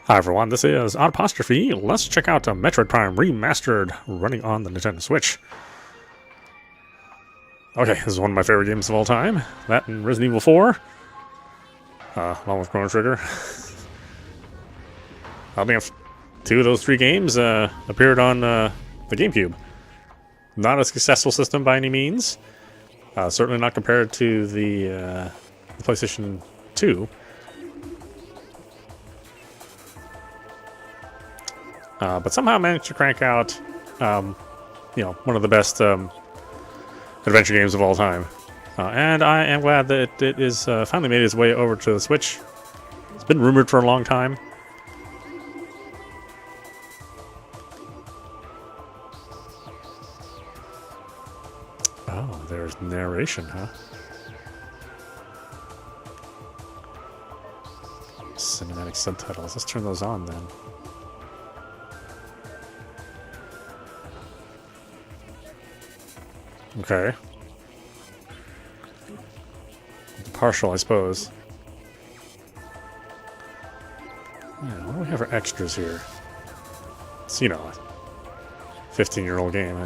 Hi everyone, this is Audapostrophe. Let's check out Metroid Prime Remastered running on the Nintendo Switch. Okay, this is one of my favorite games of all time. That and Resident Evil 4. Along with Chrono Trigger. I think two of those three games appeared on the GameCube. Not a successful system by any means. Certainly not compared to the PlayStation 2. But somehow managed to crank out, one of the best adventure games of all time. And I am glad that it is finally made its way over to the Switch. It's been rumored for a long time. Oh, there's narration, huh? Cinematic subtitles. Let's turn those on then. Okay. Partial, I suppose. Yeah, what do we have for extras here? It's, a 15-year-old game.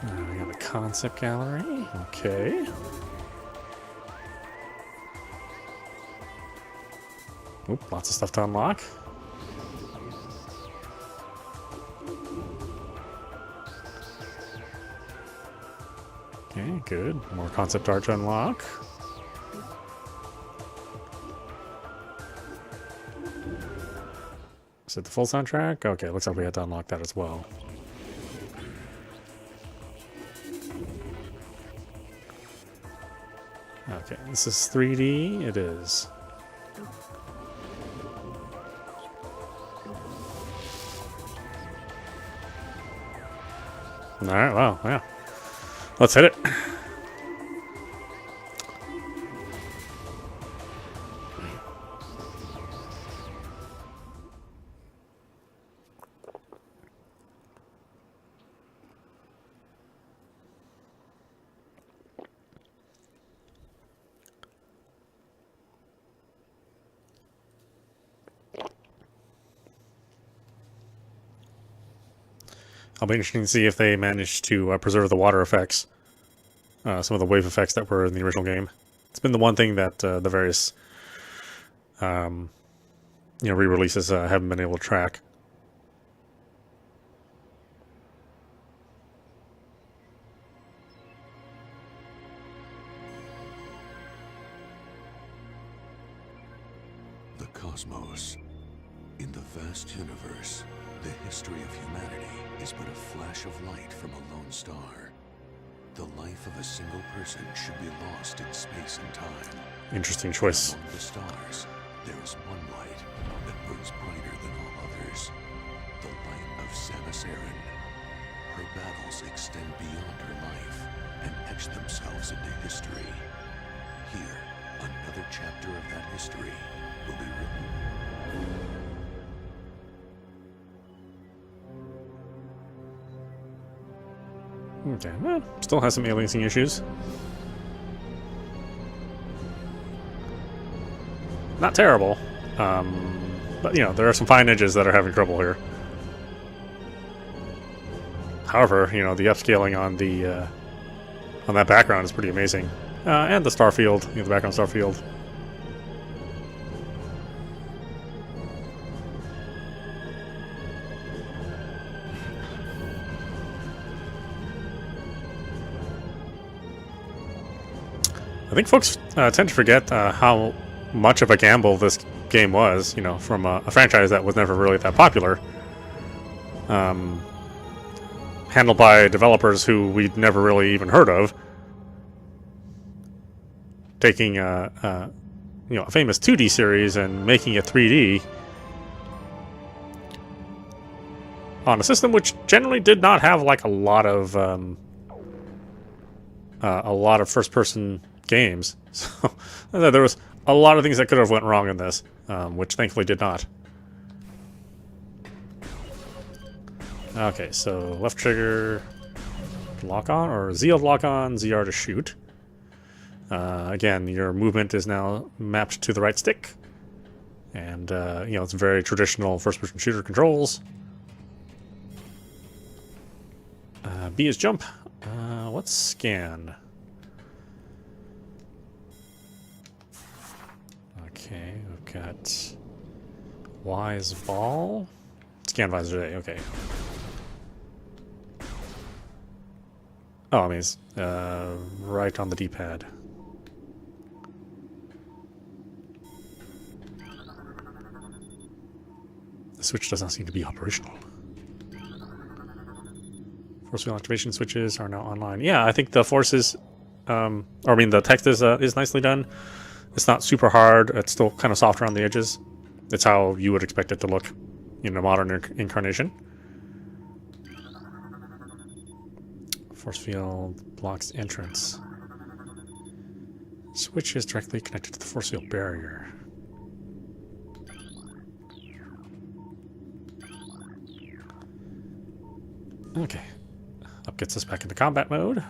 We have a concept gallery. Okay. Oop, lots of stuff to unlock. Okay, good. More concept art to unlock. Is it the full soundtrack? Okay, looks like we had to unlock that as well. Okay, this is 3D. It is. Alright, well, yeah. Let's hit it. I'll be interested to see if they manage to preserve the water effects. Some of the wave effects that were in the original game. It's been the one thing that the various re-releases haven't been able to track. The cosmos. In the vast universe, the history of humanity is but a flash of light from a lone star. The life of a single person should be lost in space and time. Interesting choice. Among the stars, there is one light that burns brighter than all others. The light of Samus Aran. Her battles extend beyond her life and etch themselves into history. Here, another chapter of that history will be written. Okay, well, still has some aliasing issues. Not terrible, but there are some fine edges that are having trouble here. However, the upscaling on the on that background is pretty amazing, and the star field, the background star field. I think folks tend to forget how much of a gamble this game was, from a franchise that was never really that popular. Handled by developers who we'd never really even heard of. Taking a famous 2D series and making it 3D on a system which generally did not have like a lot of first-person games. So there was a lot of things that could have went wrong in this, which thankfully did not. Okay, so left trigger to lock on, or ZL to lock on, ZR to shoot. Again, your movement is now mapped to the right stick. And, you know, it's very traditional first-person shooter controls. B is jump. What's scan? Okay, we've got Y is ball. Scan visor A, okay. Oh, I mean, it's right on the D-pad. The switch does not seem to be operational. Force field activation switches are now online. Yeah, I think the forces, or I mean, the text is nicely done. It's not super hard. It's still kind of soft around the edges. It's how you would expect it to look in a modern incarnation. Force field blocks entrance. Switch is directly connected to the force field barrier. Okay. Up gets us back into combat mode.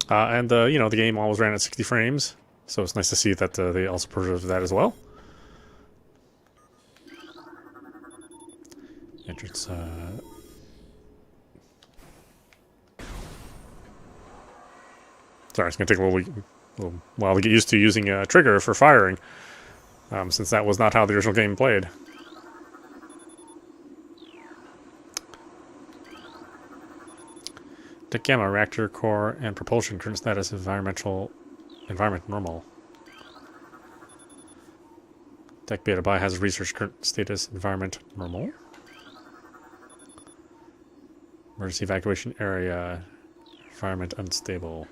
And you know, the game always ran at 60 frames, so it's nice to see that they also preserved that as well. Entrance. Sorry, it's gonna take a little while to get used to using a trigger for firing, since that was not how the original game played. Deck gamma, reactor core, and propulsion current status environment normal. Deck beta biohazard research current status environment normal. Emergency evacuation area environment unstable.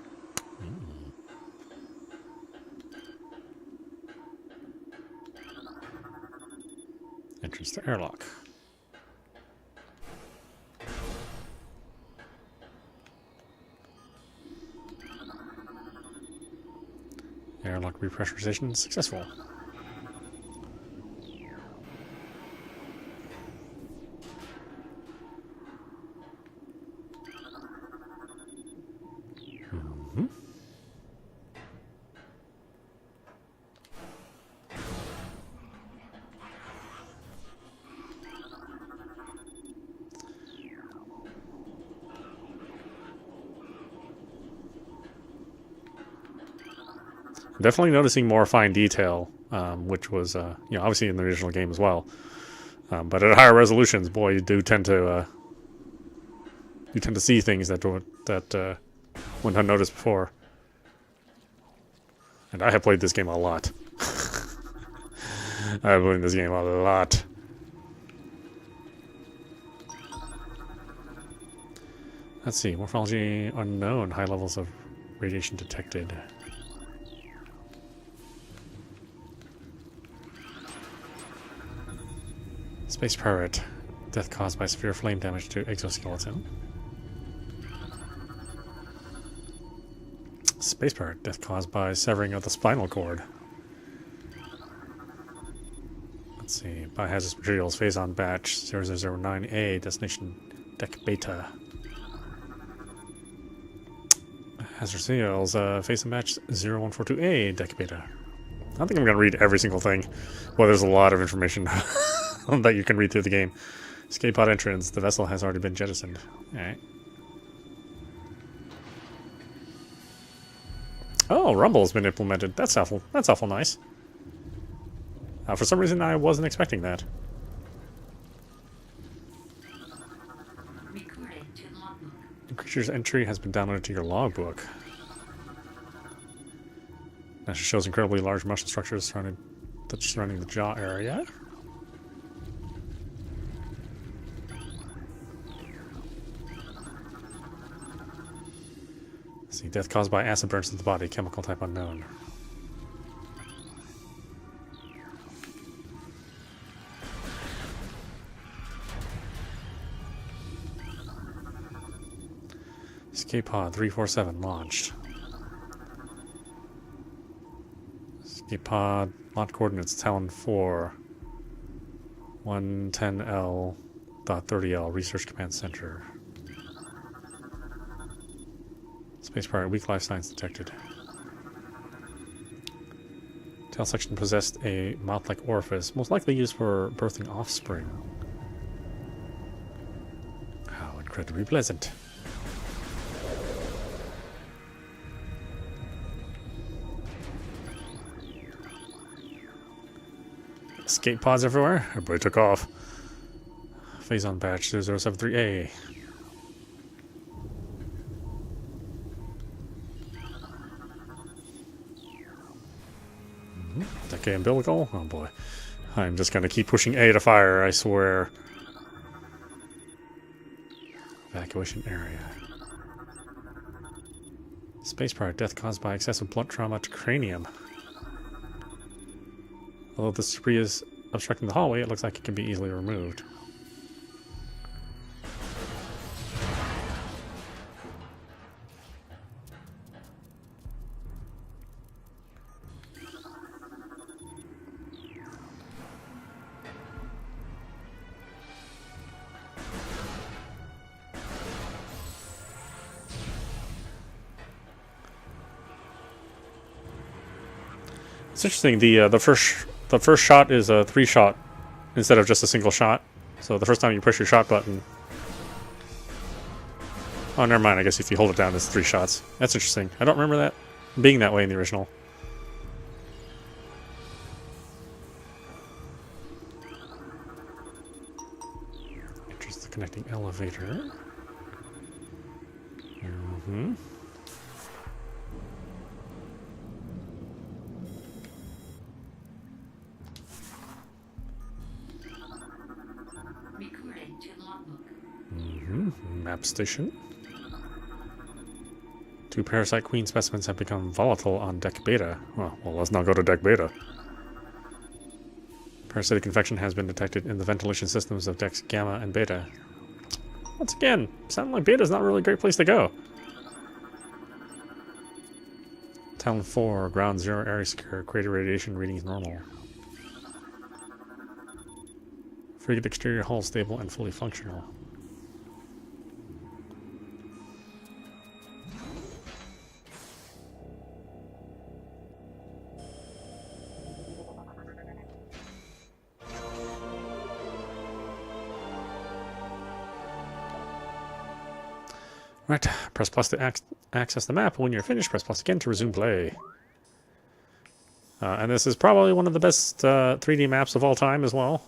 Entrance to airlock. Airlock repressurization successful. Definitely noticing more fine detail, which was, you know, obviously in the original game as well. But at higher resolutions, boy, you tend to see things that went unnoticed before. And I have played this game a lot. I have played this game a lot. Let's see, morphology unknown, high levels of radiation detected. Space pirate. Death caused by severe flame damage to exoskeleton. Space pirate. Death caused by severing of the spinal cord. Let's see. Biohazardous materials. Phazon batch 0009A. Destination deck beta. Hazard seals. Phazon batch 0142A. Deck beta. I don't think I'm going to read every single thing. Well, there's a lot of information that you can read through the game. Escape pod entrance. The vessel has already been jettisoned. Alright. Oh, rumble has been implemented. That's awful. That's awful nice. For some reason, I wasn't expecting that. The creature's entry has been downloaded to your logbook. Now she shows incredibly large muscle structures surrounding the jaw area. Let's see, death caused by acid burns to the body, chemical type unknown. Escape pod 347 launched. Escape pod launch coordinates Tallon IV 110L.30L Research Command Center. Space pirate weak life signs detected. Tail section possessed a mouth-like orifice, most likely used for birthing offspring. How incredibly pleasant. Escape pods everywhere. Everybody took off. Phazon batch 0073A. Decay umbilical? Oh boy. I'm just gonna keep pushing A to fire, I swear. Evacuation area. Space pirate death caused by excessive blunt trauma to cranium. Although this debris is obstructing the hallway, it looks like it can be easily removed. It's interesting. The first shot is a 3-shot instead of just a single shot. So the first time you push your shot button. Oh, never mind. I guess if you hold it down, it's 3 shots. That's interesting. I don't remember that being that way in the original. Enters the connecting elevator. Mm-hmm. Map station. 2 parasite queen specimens have become volatile on deck beta. Well, let's not go to deck beta. Parasitic infection has been detected in the ventilation systems of decks gamma and beta. Once again, sounding like beta is not really a great place to go. Tallon IV, ground 0 area secure, crater radiation readings normal. Frigate exterior hull stable and fully functional. Right, press plus to access the map. When you're finished, press plus again to resume play. And this is probably one of the best 3D maps of all time as well.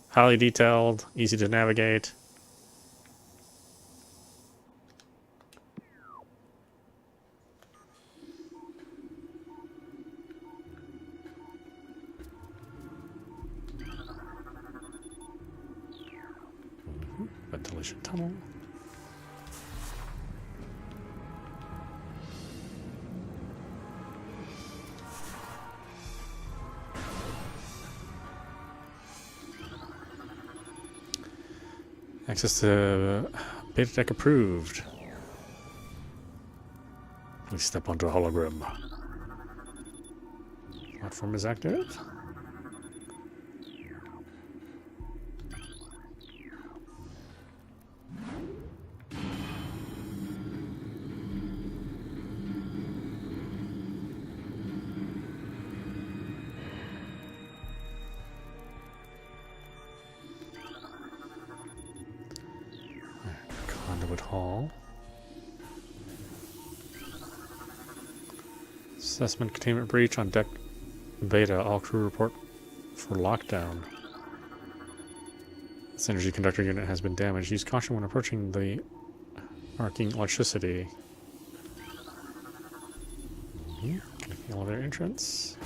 Highly detailed, easy to navigate. Ventilation tunnel. Access to beta deck approved. Please step onto a hologram. Platform is active. Conduit hall. Assessment containment breach on deck beta. All crew report for lockdown. This energy conductor unit has been damaged. Use caution when approaching the arcing electricity. Connecting elevator entrance.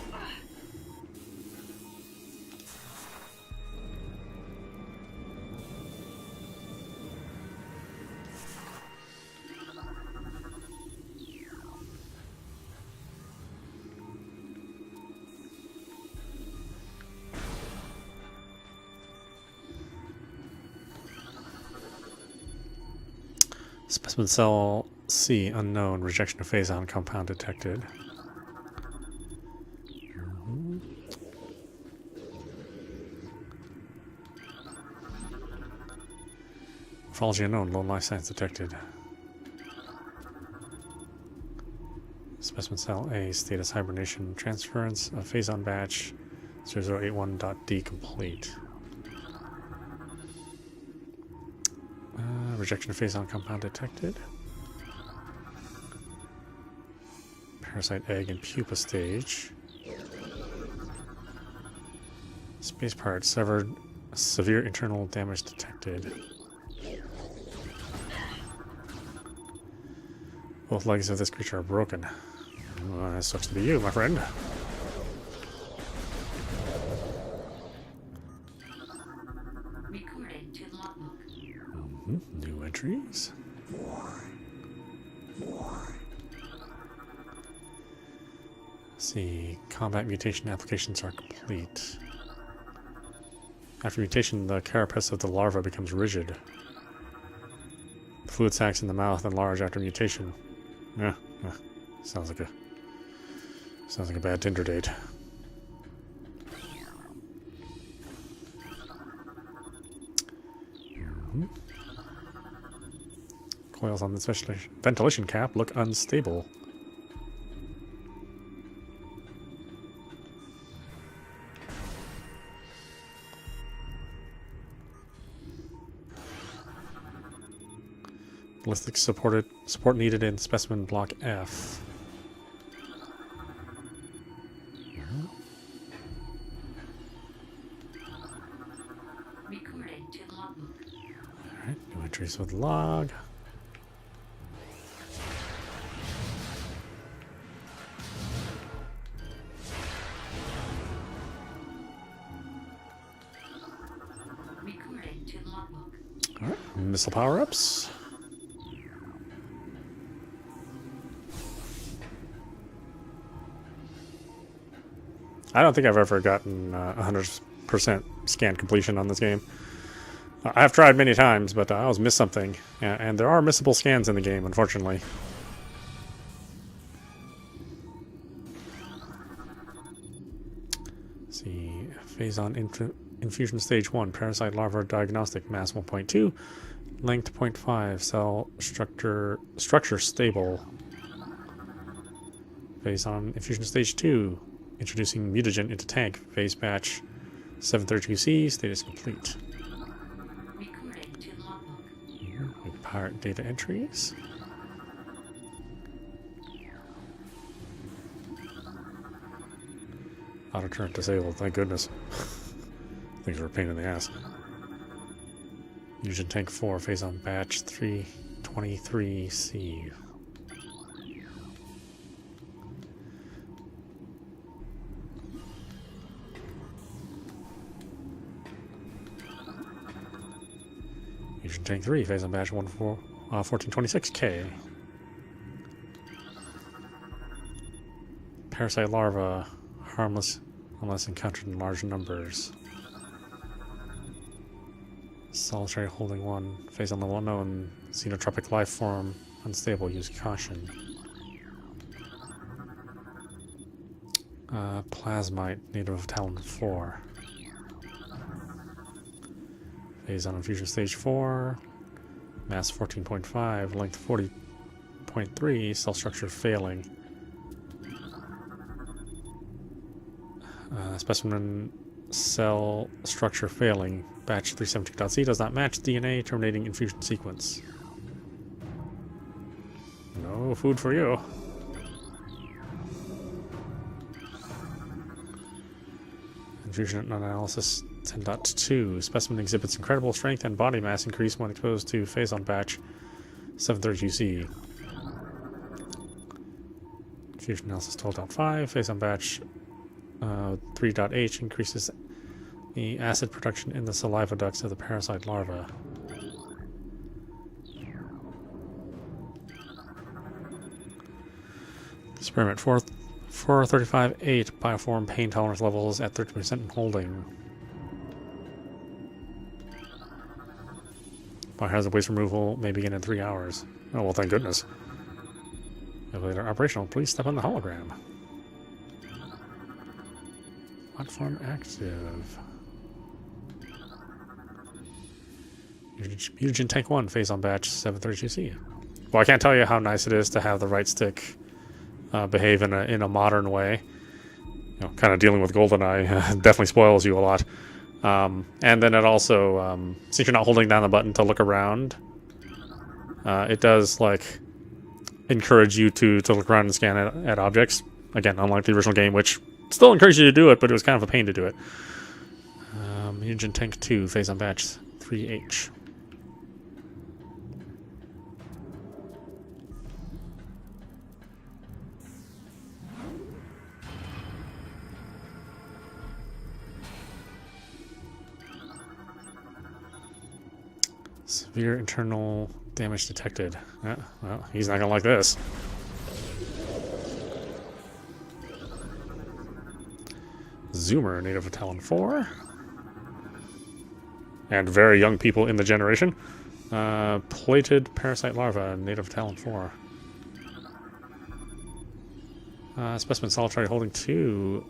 Specimen cell C unknown. Rejection of Phazon compound detected. Morphology unknown. Low life science detected. Specimen cell A status hibernation transference of Phazon batch 0081.D complete. Rejection of Phazon compound detected. Parasite egg and pupa stage. Space part severed. Severe internal damage detected. Both legs of this creature are broken. That sucks to be you, my friend. Recorded to logbook. New entries. Let's see, combat mutation applications are complete. After mutation, the carapace of the larva becomes rigid. Fluid sacs in the mouth enlarge after mutation. Sounds like a bad Tinder date. Coils on the ventilation cap look unstable. Ballistic support needed in specimen block F. Recorded to logbook. Alright, new entries with log. Recorded to logbook. Alright, missile power-ups. I don't think I've ever gotten 100% scan completion on this game. I've tried many times, but I always miss something. And there are missable scans in the game, unfortunately. Let's see, Phazon infusion stage 1, parasite larva diagnostic, mass 1.2, length 0.5, cell structure stable. Phazon infusion stage 2, introducing mutagen into tank, phase batch 732C, status complete. Recorded to logbook. Pirate data entries. Auto turret disabled, thank goodness. Things are a pain in the ass. Fusion tank 4, Phazon batch 323C. Fusion tank 3, Phazon batch 1426K. Parasite larva, harmless unless encountered in large numbers. Solitary holding 1, Phazon level unknown, xenotropic life form, unstable, use caution. Plasmite, native of Tallon IV. Phazon infusion stage 4, mass 14.5, length 40.3, cell structure failing. Specimen cell structure failing. Batch 372.C does not match DNA, terminating infusion sequence. No food for you. Infusion analysis 10.2. Specimen exhibits incredible strength and body mass increase when exposed to Phazon batch 732C. Infusion analysis 12.5. Phazon batch 3.H increases the acid production in the saliva ducts of the parasite larva. Experiment 435.8 bioform pain tolerance levels at 30% and holding. Biohazard waste removal may begin in 3 hours. Oh, well, thank goodness. Elevator operational. Please step on the hologram. Platform active. Mutagen Tank 1, Phazon Batch 732C. Well, I can't tell you how nice it is to have the right stick behave in a modern way. You know, kind of dealing with GoldenEye definitely spoils you a lot. And then it also, since you're not holding down the button to look around, it does like encourage you to look around and scan at objects. Again, unlike the original game, which still encouraged you to do it, but it was kind of a pain to do it. Mutagen Tank 2, Phazon Batch 3H. Severe internal damage detected. Well, he's not gonna like this. Zoomer, native of Tallon IV. And very young people in the generation. Plated parasite larva, native of Tallon IV. Specimen solitary holding 2.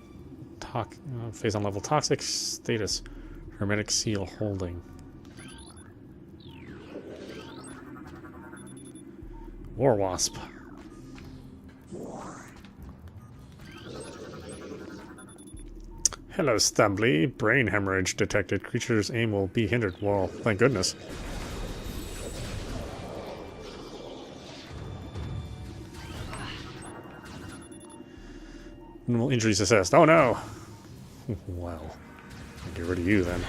Phazon level toxic status. Hermetic seal holding. War Wasp. Hello, Stumbly. Brain hemorrhage detected. Creature's aim will be hindered. Well, thank goodness. Minimal injuries assessed. Oh no! Well, I'll get rid of you then.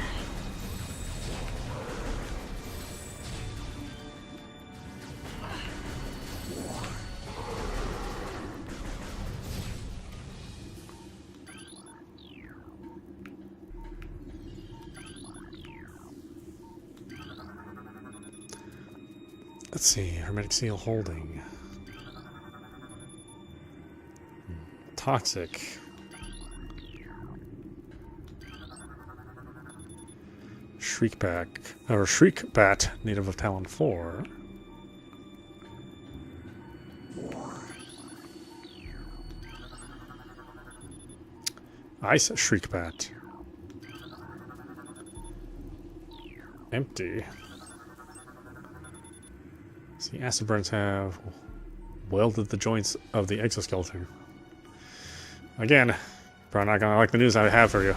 Let's see, hermetic seal holding. Toxic. Shriekbat, native of Tallon IV. Ice Shriekbat. Empty. See, acid burns have welded the joints of the exoskeleton. Again, probably not gonna like the news I have for you.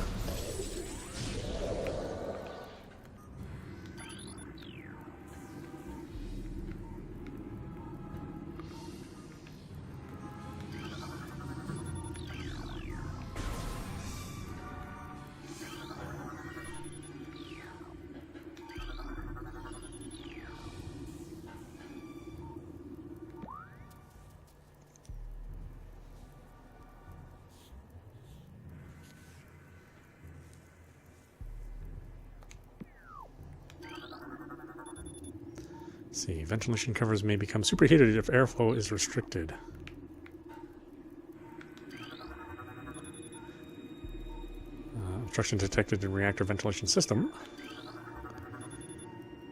See, ventilation covers may become superheated if airflow is restricted. Obstruction detected in reactor ventilation system.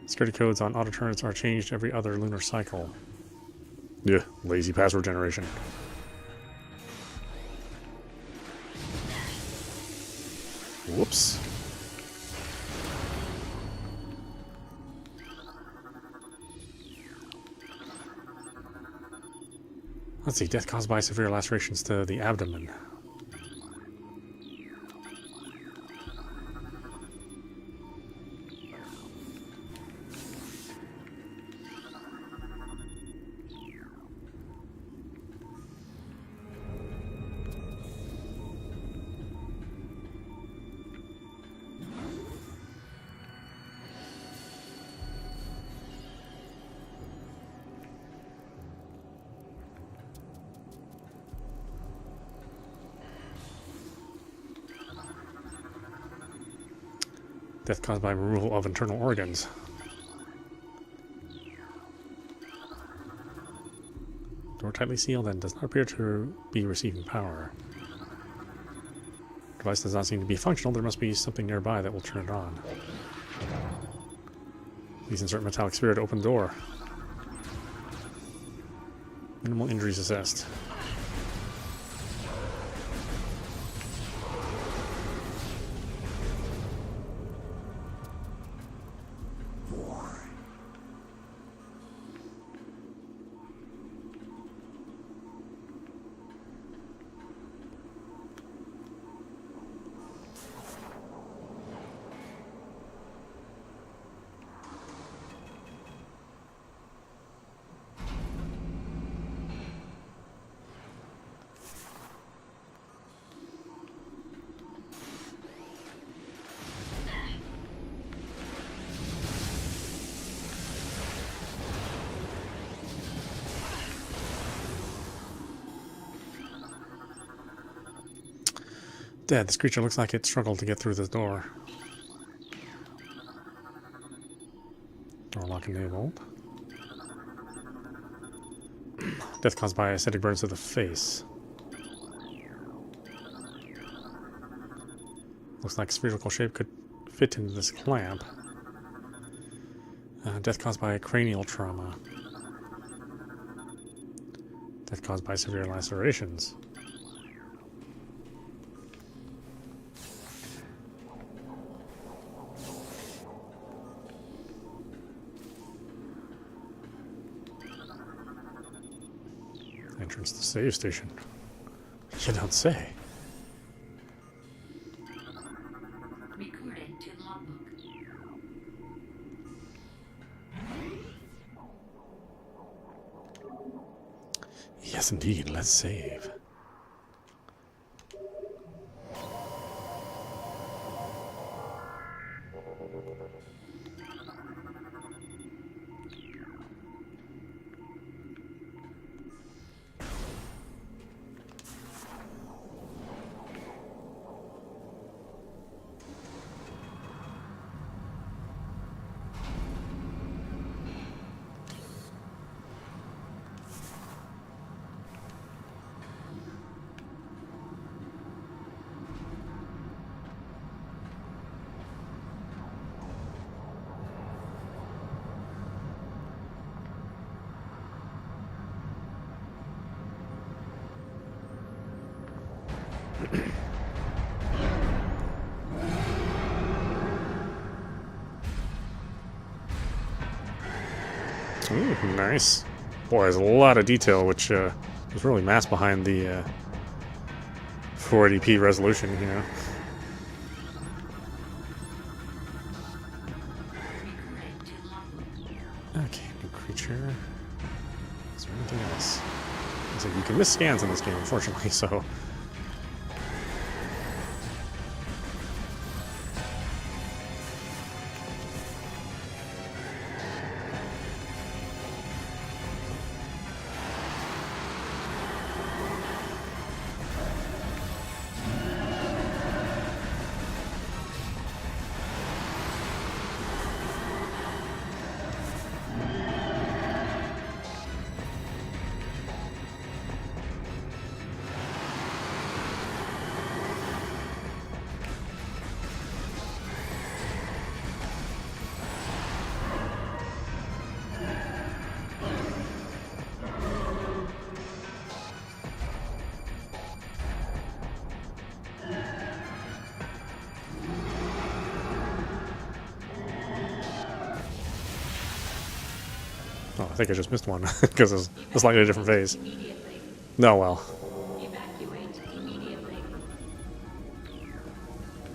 Security codes on auto turrets are changed every other lunar cycle. Yeah, lazy password generation. Whoops. Let's see, death caused by severe lacerations to the abdomen. Death caused by removal of internal organs. Door tightly sealed and does not appear to be receiving power. Device does not seem to be functional. There must be something nearby that will turn it on. Please insert metallic sphere to open the door. Minimal injuries assessed. Dad, this creature looks like it struggled to get through this door. Door lock enabled. Death caused by acidic burns to the face. Looks like spherical shape could fit into this clamp. Death caused by cranial trauma. Death caused by severe lacerations. Entrance to the save station. You don't say. Recording to logbook. Yes, indeed. Let's save. Ooh, nice. Boy, there's a lot of detail, which is really masked behind the 480p resolution, you know. Recording to logbook. Okay, new creature. Is there anything else? So you can miss scans in this game, unfortunately, so... Oh, I think I just missed one, because it's a slightly different phase. Immediately. No, well. Evacuate immediately.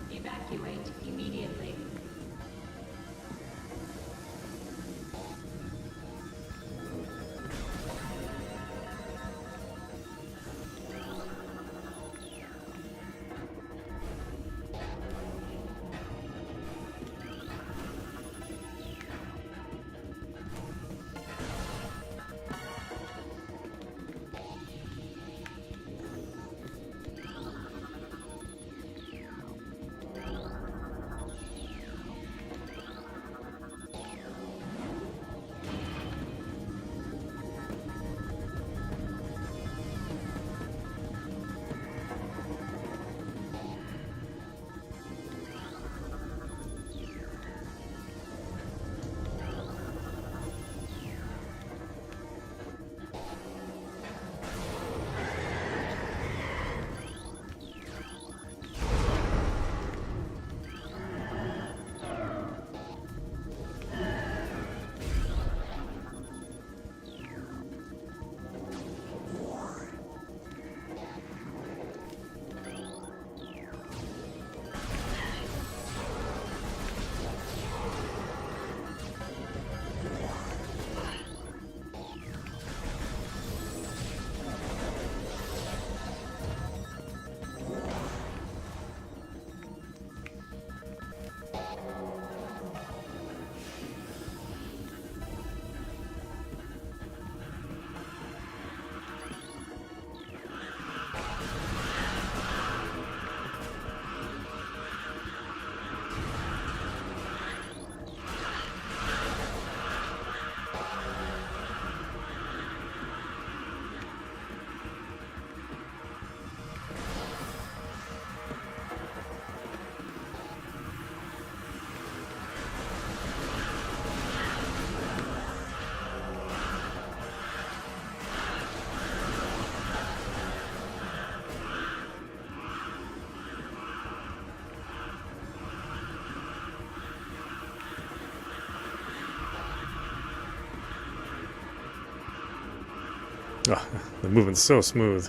Evacuate immediately. Oh, the movement's so smooth.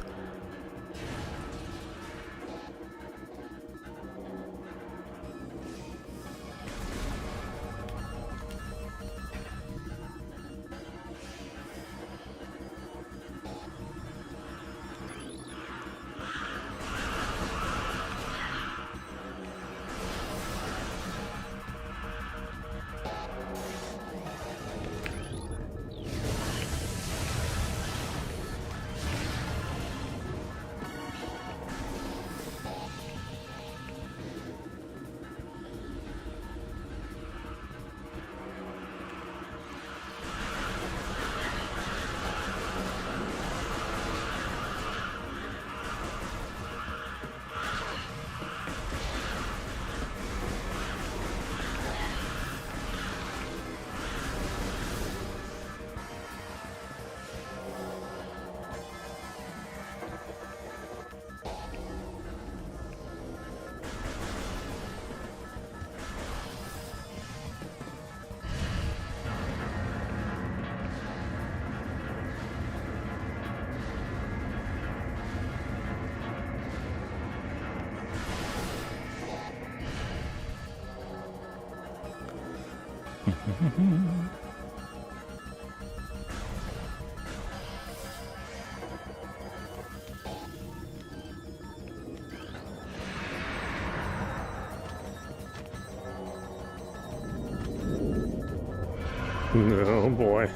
Oh boy.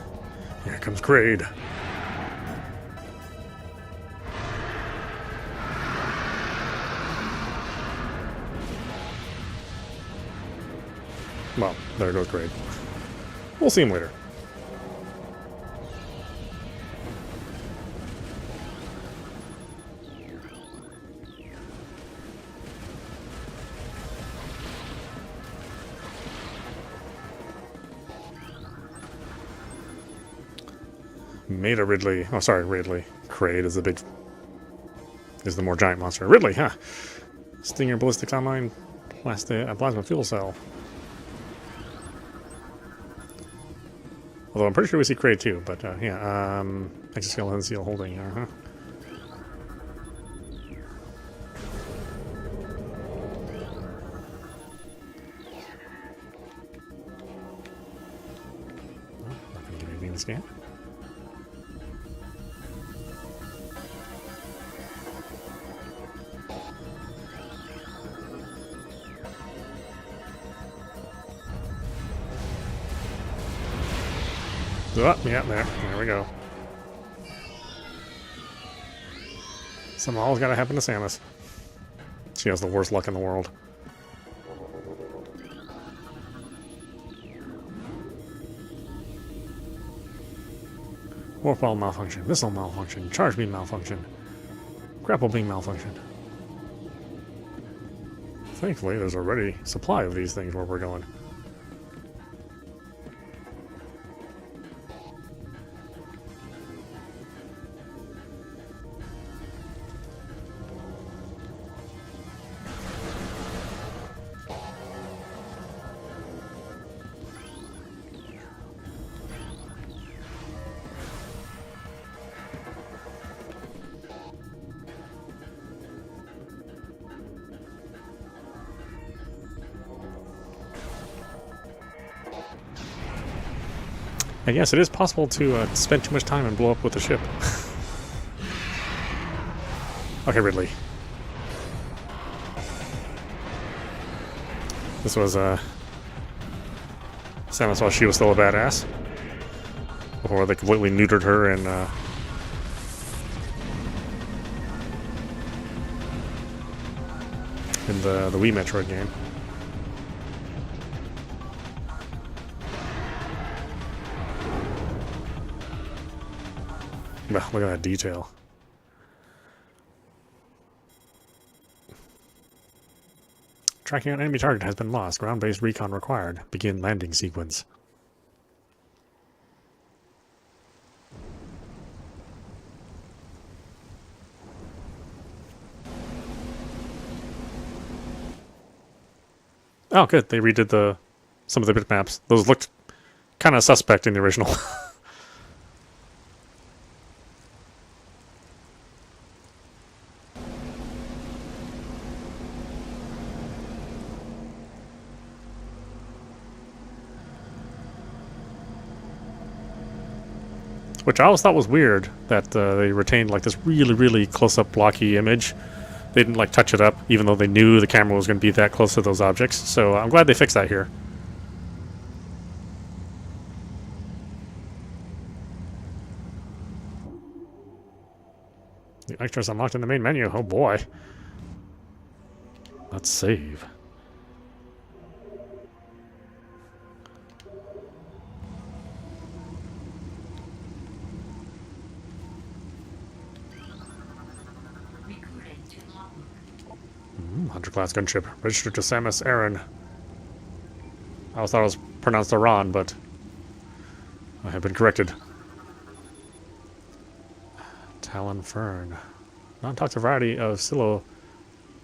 Here comes Kraid. Well, there goes Kraid. We'll see him later. Made a Ridley. Oh, sorry, Ridley. Kraid is the more giant monster. Ridley, huh? Stinger ballistic landmine, plasma fuel cell. Although I'm pretty sure we see Kraid too, but yeah, exoskeleton seal holding, Well, not gonna give me anything to scan. Oh, yeah, there we go. Something always gotta happen to Samus. She has the worst luck in the world. Warp ball malfunction, missile malfunction, charge beam malfunction, grapple beam malfunction. Thankfully, there's a ready supply of these things where we're going. And yes, it is possible to spend too much time and blow up with the ship. Okay, Ridley. This was Samus while she was still a badass. Before they completely neutered her in the Wii Metroid game. Look at that detail. Tracking an enemy target has been lost. Ground-based recon required. Begin landing sequence. Oh, good. They redid some of the bitmaps. Those looked kind of suspect in the original. which I always thought was weird that they retained like this really, really close-up blocky image. They didn't like touch it up, even though they knew the camera was going to be that close to those objects. So I'm glad they fixed that here. The extras unlocked in the main menu. Oh boy. Let's save. Hunter class gunship registered to Samus Aran. I always thought it was pronounced Aran, but I have been corrected. Tallon Fern. Non-toxic variety of Silo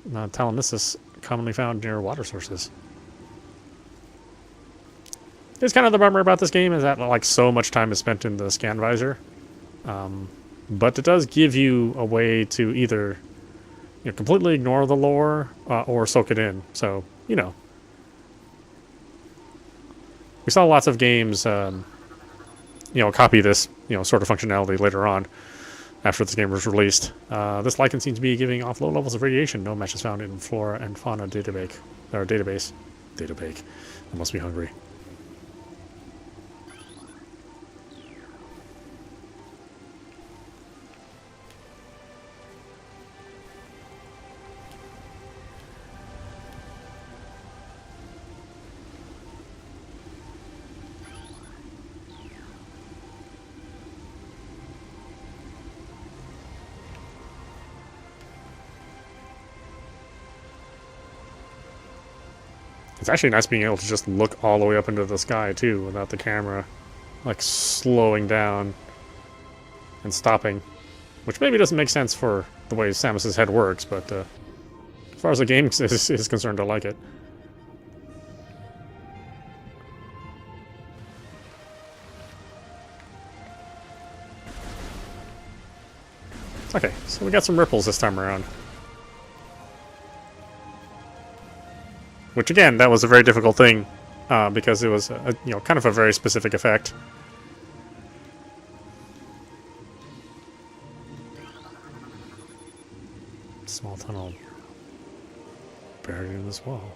Tallonesis commonly found near water sources. It's kind of the bummer about this game is that like so much time is spent in the scan visor. But it does give you a way to either completely ignore the lore or soak it in. So, we saw lots of games, copy this, sort of functionality later on after this game was released. This lichen seems to be giving off low levels of radiation. No matches found in flora and fauna database. Database. I must be hungry. It's actually nice being able to just look all the way up into the sky, too, without the camera, like, slowing down and stopping. Which maybe doesn't make sense for the way Samus's head works, but as far as the game is concerned, I like it. Okay, so we got some ripples this time around. Which again, that was a very difficult thing, because it was kind of a very specific effect. Small tunnel buried in this wall.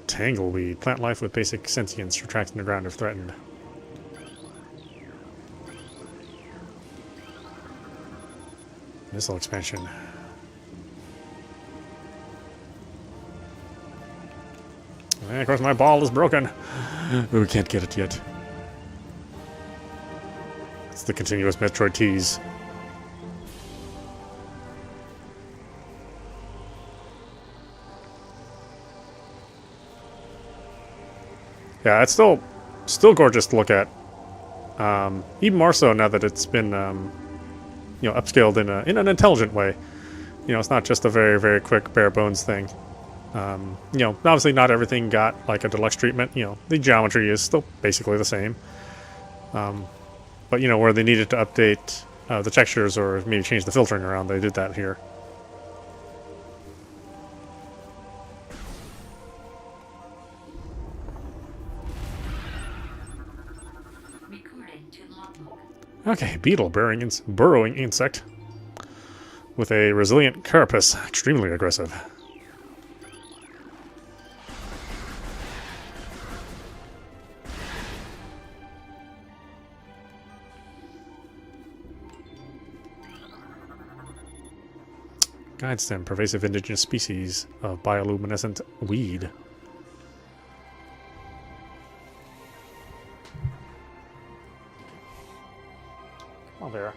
Tangleweed. Plant life with basic sentience. Retracts underground if threatened. Missile expansion. And of course my ball is broken. We can't get it yet. It's the continuous Metroid tease. Yeah, it's still gorgeous to look at. Even more so now that it's been upscaled in an intelligent way. It's not just a very, very quick bare bones thing. Obviously not everything got like a deluxe treatment. The geometry is still basically the same. But where they needed to update the textures or maybe change the filtering around, they did that here. Okay, beetle burrowing insect with a resilient carapace, extremely aggressive. Guide stem, pervasive indigenous species of bioluminescent weed. Oh, there.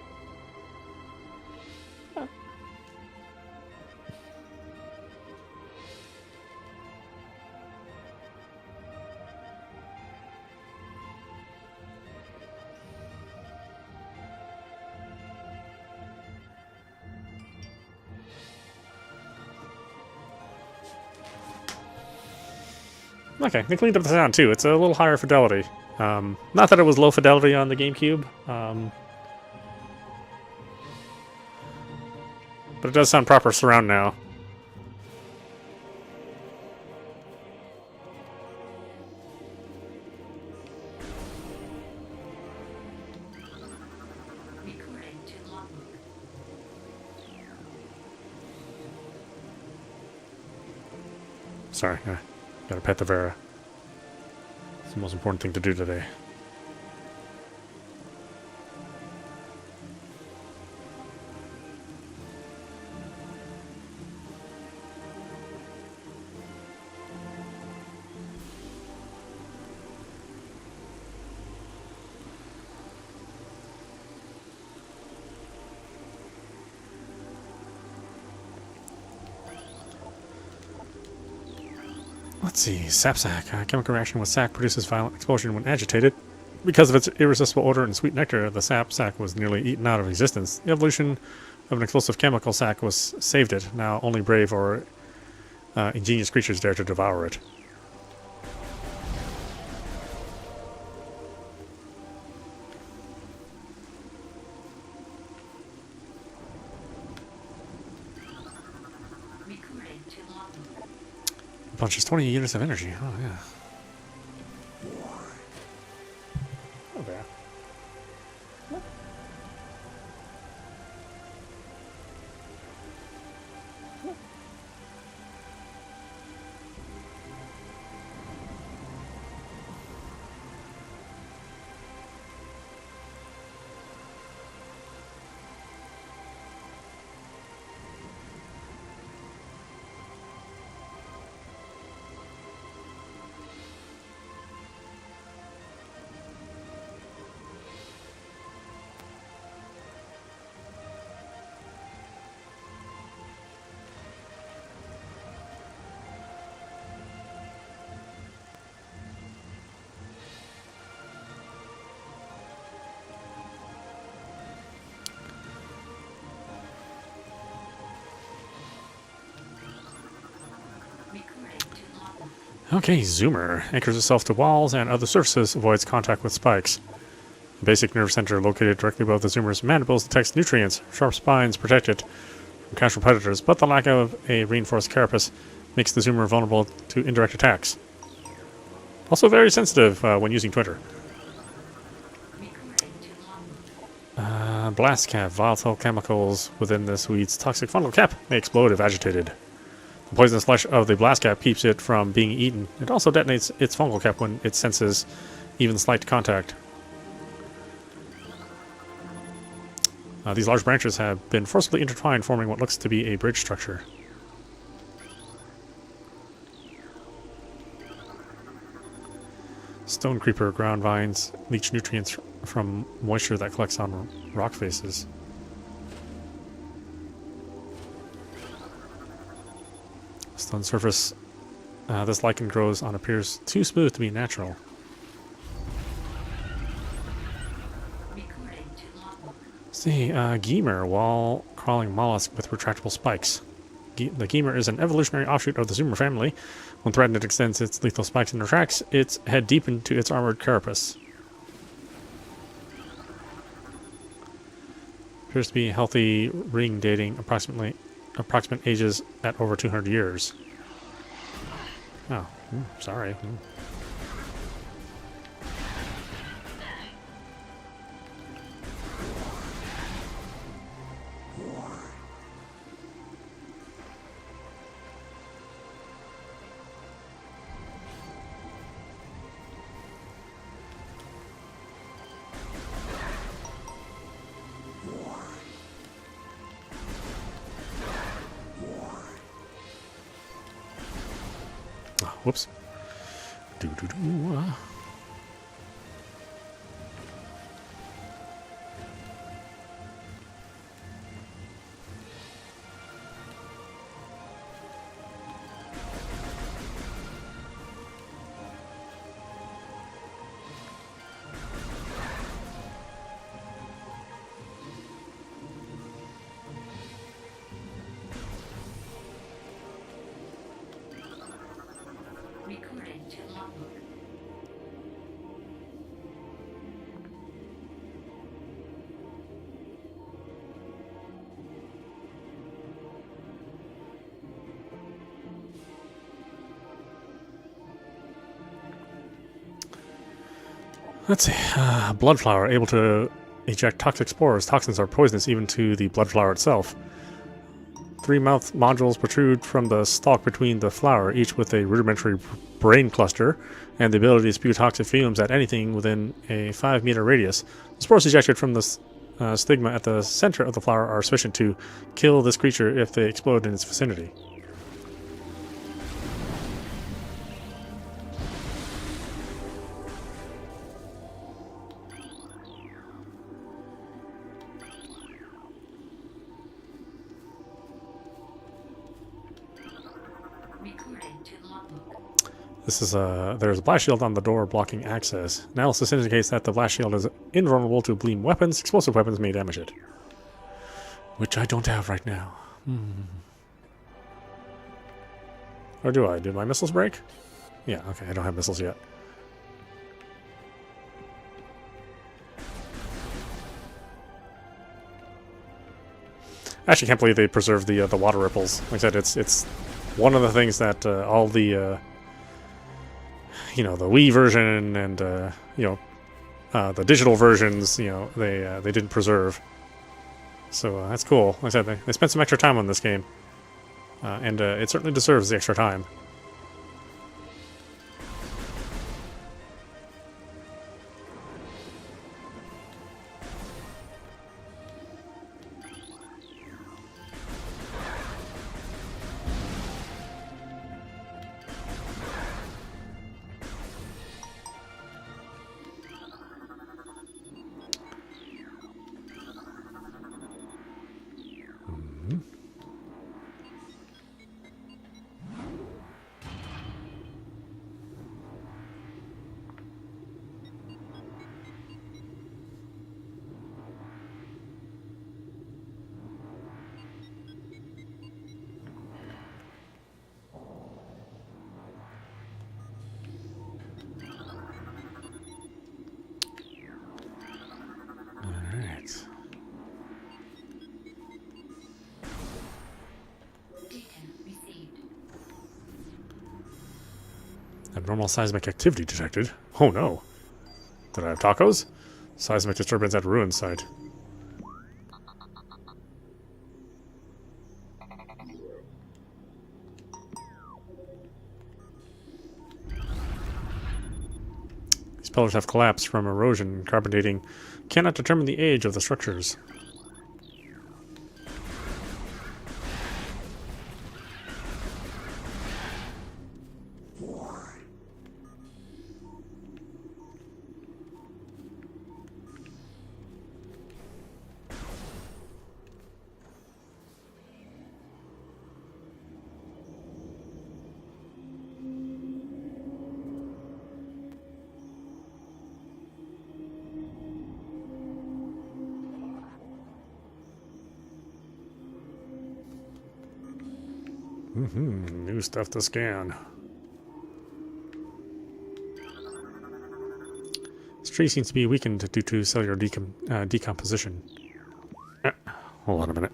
Huh. Okay, they cleaned up the sound too. It's a little higher fidelity. Not that it was low fidelity on the GameCube. But it does sound proper surround now. Sorry, I gotta pet the Vera. It's the most important thing to do today. Let's see, sap sac. A chemical reaction with sac produces violent explosion when agitated. Because of its irresistible odor and sweet nectar, the sap sac was nearly eaten out of existence. The evolution of an explosive chemical sac was saved it. Now only brave or ingenious creatures dare to devour it. Recruiting to logbook. Punches 20 units of energy. Oh, yeah. Oh, there. Recruiting to logbook. Okay, Zoomer. Anchors itself to walls and other surfaces, avoids contact with spikes. The basic nerve center located directly above the Zoomer's mandibles detects nutrients. Sharp spines protect it from casual predators, but the lack of a reinforced carapace makes the Zoomer vulnerable to indirect attacks. Also very sensitive when using Twitter. Recruiting to logbook. Blast cap. Volatile chemicals within this weed's toxic fungal cap may explode if agitated. The poisonous flesh of the blast cap keeps it from being eaten. It also detonates its fungal cap when it senses even slight contact. These large branches have been forcibly intertwined, forming what looks to be a bridge structure. Stone creeper ground vines leach nutrients from moisture that collects on rock faces. Stone surface. This lichen grows on appears too smooth to be natural. Recruiting to logbook. See, Gemer, wall-crawling mollusk with retractable spikes. The Gemer is an evolutionary offshoot of the Zoomer family. When threatened, it extends its lethal spikes and retracts its head deep into its armored carapace. Appears to be a healthy ring dating approximate ages at over 200 years. Oh, sorry. Whoops. Doo-doo-doo. Recruiting to logbook. Let's see. Blood flower, able to eject toxic spores. Toxins are poisonous even to the blood flower itself. 3 mouth modules protrude from the stalk between the flower, each with a rudimentary brain cluster and the ability to spew toxic fumes at anything within a 5-meter radius. The spores ejected from the stigma at the center of the flower are sufficient to kill this creature if they explode in its vicinity. Recording to logbook. This is there's a blast shield on the door blocking access. Analysis indicates that the blast shield is invulnerable to beam weapons. Explosive weapons may damage it. Which I don't have right now. Or do I? Do my missiles break? Yeah, okay, I don't have missiles yet. I actually can't believe they preserved the water ripples. Like I said, it's one of the things that all the you know, the Wii version and you know, the digital versions, you know, they didn't preserve. So that's cool. Like I said, they spent some extra time on this game, and it certainly deserves the extra time. Abnormal seismic activity detected. Oh no. Did I have tacos? Seismic disturbance at ruin site. These pillars have collapsed from erosion. Carbon dating cannot determine the age of the structures. New stuff to scan. This tree seems to be weakened due to cellular decomposition. Hold on a minute.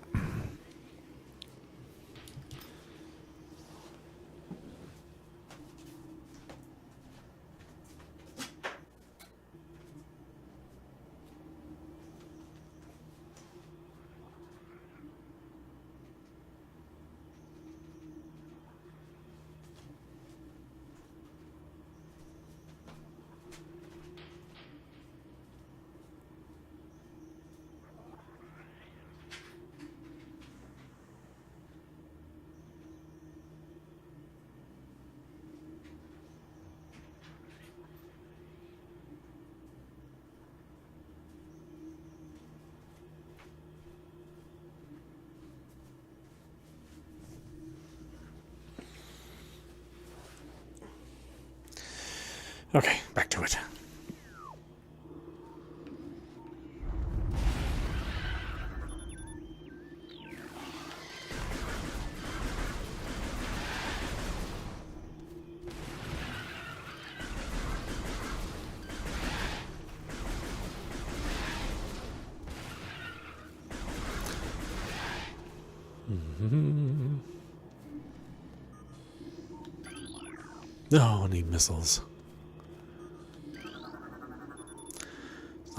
Okay, back to it. No, I need missiles.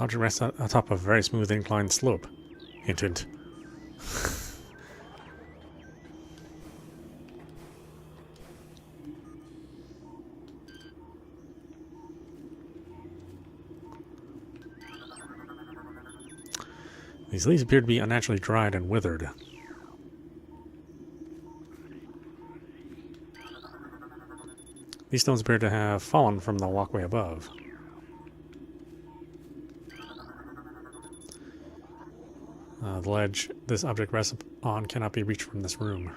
Object rests on top of a very smooth inclined slope. Hint, hint. These leaves appear to be unnaturally dried and withered. These stones appear to have fallen from the walkway above. The ledge this object rests on cannot be reached from this room.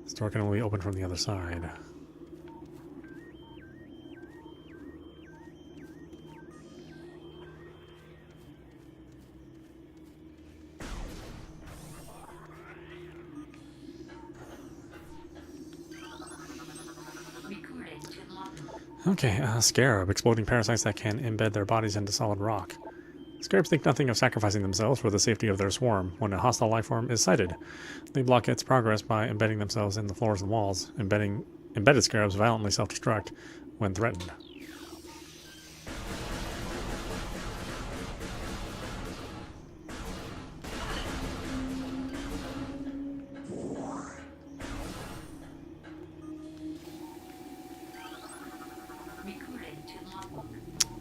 This door can only open from the other side. Okay, Scarab, exploding parasites that can embed their bodies into solid rock. Scarabs think nothing of sacrificing themselves for the safety of their swarm. When a hostile life form is sighted, they block its progress by embedding themselves in the floors and walls. Embedded scarabs violently self-destruct when threatened.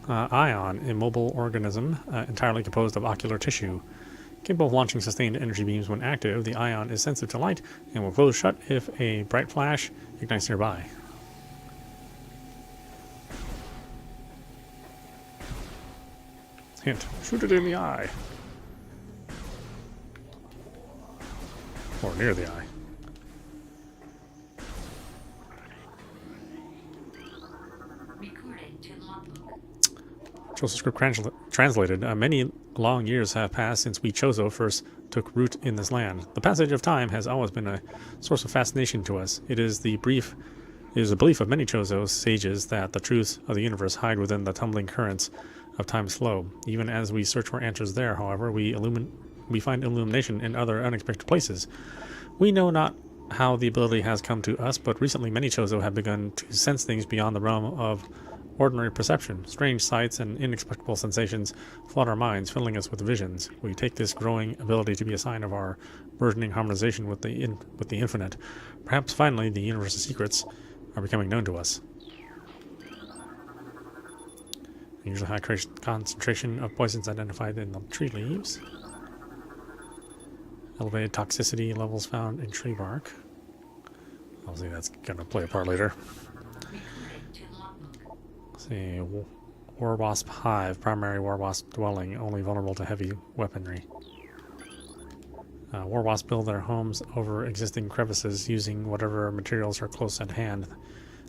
Ion, immobile organism entirely composed of ocular tissue. Capable of launching sustained energy beams when active, the ion is sensitive to light and will close shut if a bright flash ignites nearby. Hint, shoot it in the eye. Or near the eye. Chozo script translated. Many long years have passed since we Chozo first took root in this land. The passage of time has always been a source of fascination to us. It is a belief of many Chozo sages that the truths of the universe hide within the tumbling currents of time's flow. Even as we search for answers there, however, we find illumination in other unexpected places. We know not how the ability has come to us, but recently many Chozo have begun to sense things beyond the realm of ordinary perception. Strange sights and inexplicable sensations flood our minds, filling us with visions. We take this growing ability to be a sign of our burgeoning harmonization with the infinite. Perhaps finally the universe's secrets are becoming known to us. Usually high concentration of poisons identified in the tree leaves. Elevated toxicity levels found in tree bark. Obviously that's going to play a part later. See, War Wasp Hive, primary War Wasp dwelling, only vulnerable to heavy weaponry. War Wasps build their homes over existing crevices using whatever materials are close at hand.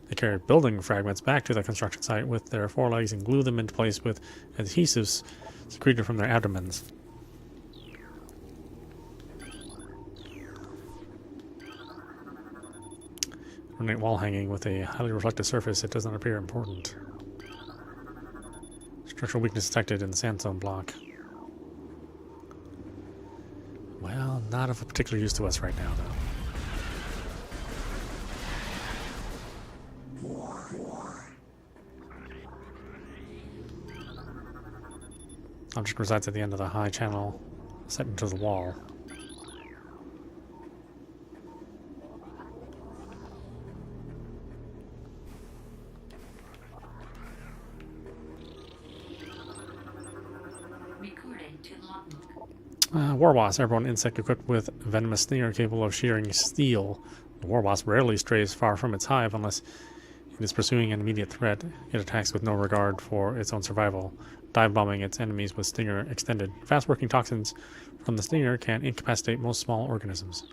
They carry building fragments back to the construction site with their forelegs and glue them into place with adhesives secreted from their abdomens. Ornate wall hanging with a highly reflective surface, it does not appear important. Structural weakness detected in the sandstone block. Well, not of a particular use to us right now, though. Object resides at the end of the high channel set into the wall. War Wasp, airborne insect equipped with venomous stinger capable of shearing steel. The War Wasp rarely strays far from its hive unless it is pursuing an immediate threat. It attacks with no regard for its own survival, dive bombing its enemies with stinger extended. Fast-working toxins from the stinger can incapacitate most small organisms.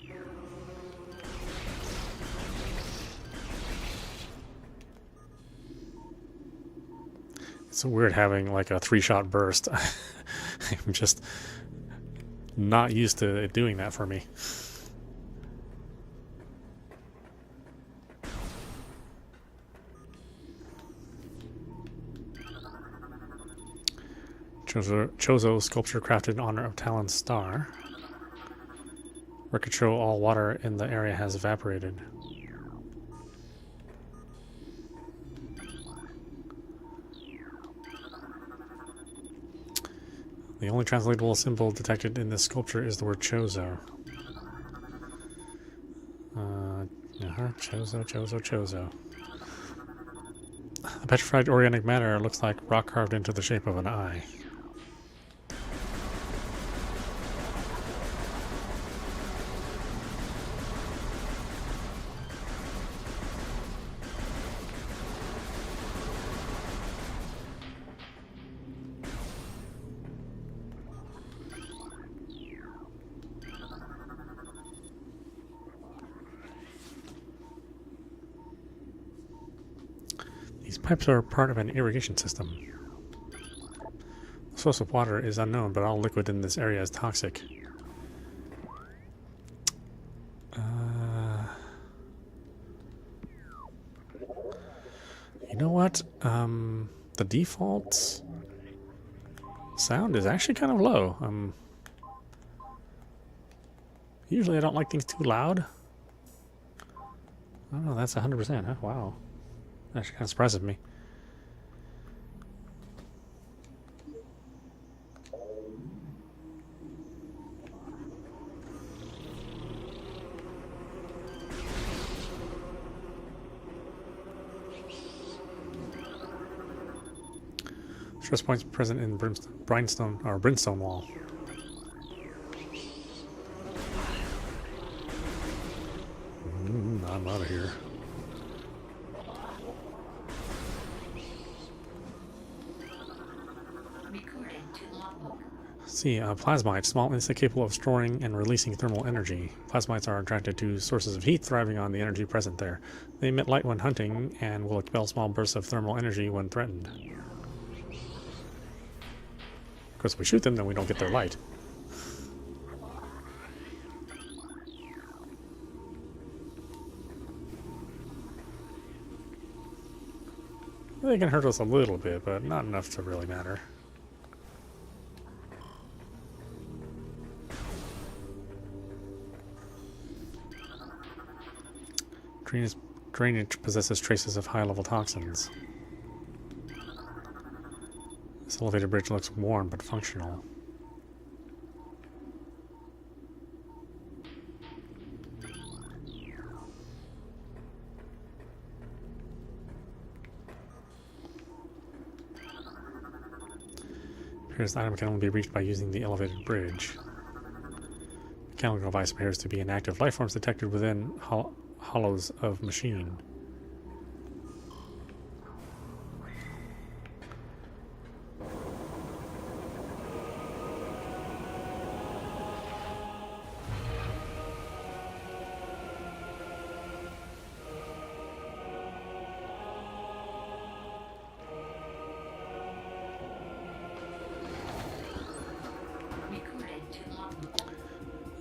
It's so weird having like a 3-shot burst. I'm just not used to it doing that for me. Chozo sculpture crafted in honor of Tallon's star. Record show all water in the area has evaporated. The only translatable symbol detected in this sculpture is the word Chozo. Chozo. The petrified organic matter looks like rock carved into the shape of an eye. pipes are part of an irrigation system. The source of water is unknown, but all liquid in this area is toxic. You know what? The default sound is actually kind of low. Usually I don't like things too loud. Oh, that's 100%, huh? Wow. Actually kind of surprises me. Stress points present in brimstone wall. I'm out of here. See, plasmites, small insect capable of storing and releasing thermal energy. Plasmites are attracted to sources of heat, thriving on the energy present there. They emit light when hunting and will expel small bursts of thermal energy when threatened. Of course, if we shoot them, then we don't get their light. They can hurt us a little bit, but not enough to really matter. Drainage possesses traces of high-level toxins. This elevator bridge looks worn but functional. Appears the item can only be reached by using the elevated bridge. Mechanical device appears to be inactive. Life forms detected within hollows of machine.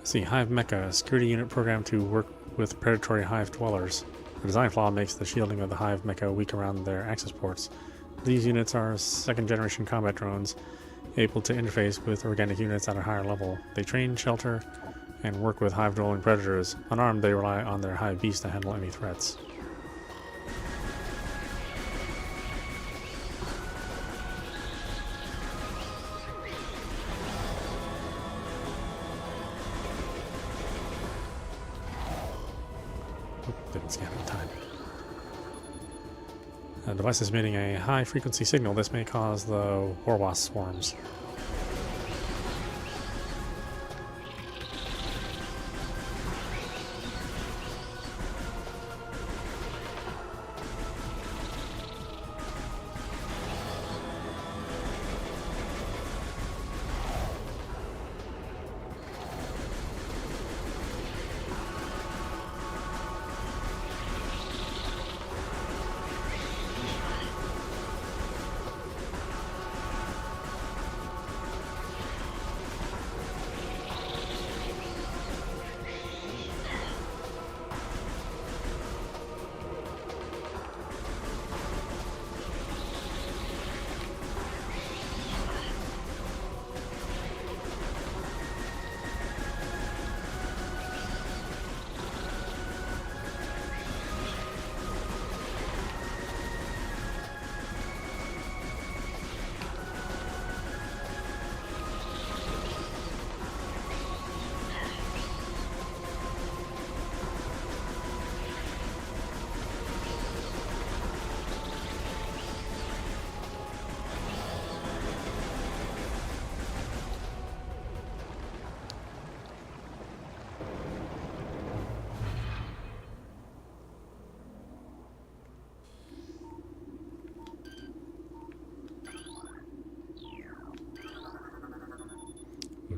See, Hive Mecha, a security unit programmed to work with predatory hive dwellers. The design flaw makes the shielding of the Hive Mecha weak around their access ports. These units are second-generation combat drones, able to interface with organic units at a higher level. They train, shelter, and work with hive-dwelling predators. Unarmed, they rely on their hive beasts to handle any threats. Didn't scan in time. The device is emitting a high-frequency signal. This may cause the war wasp swarms.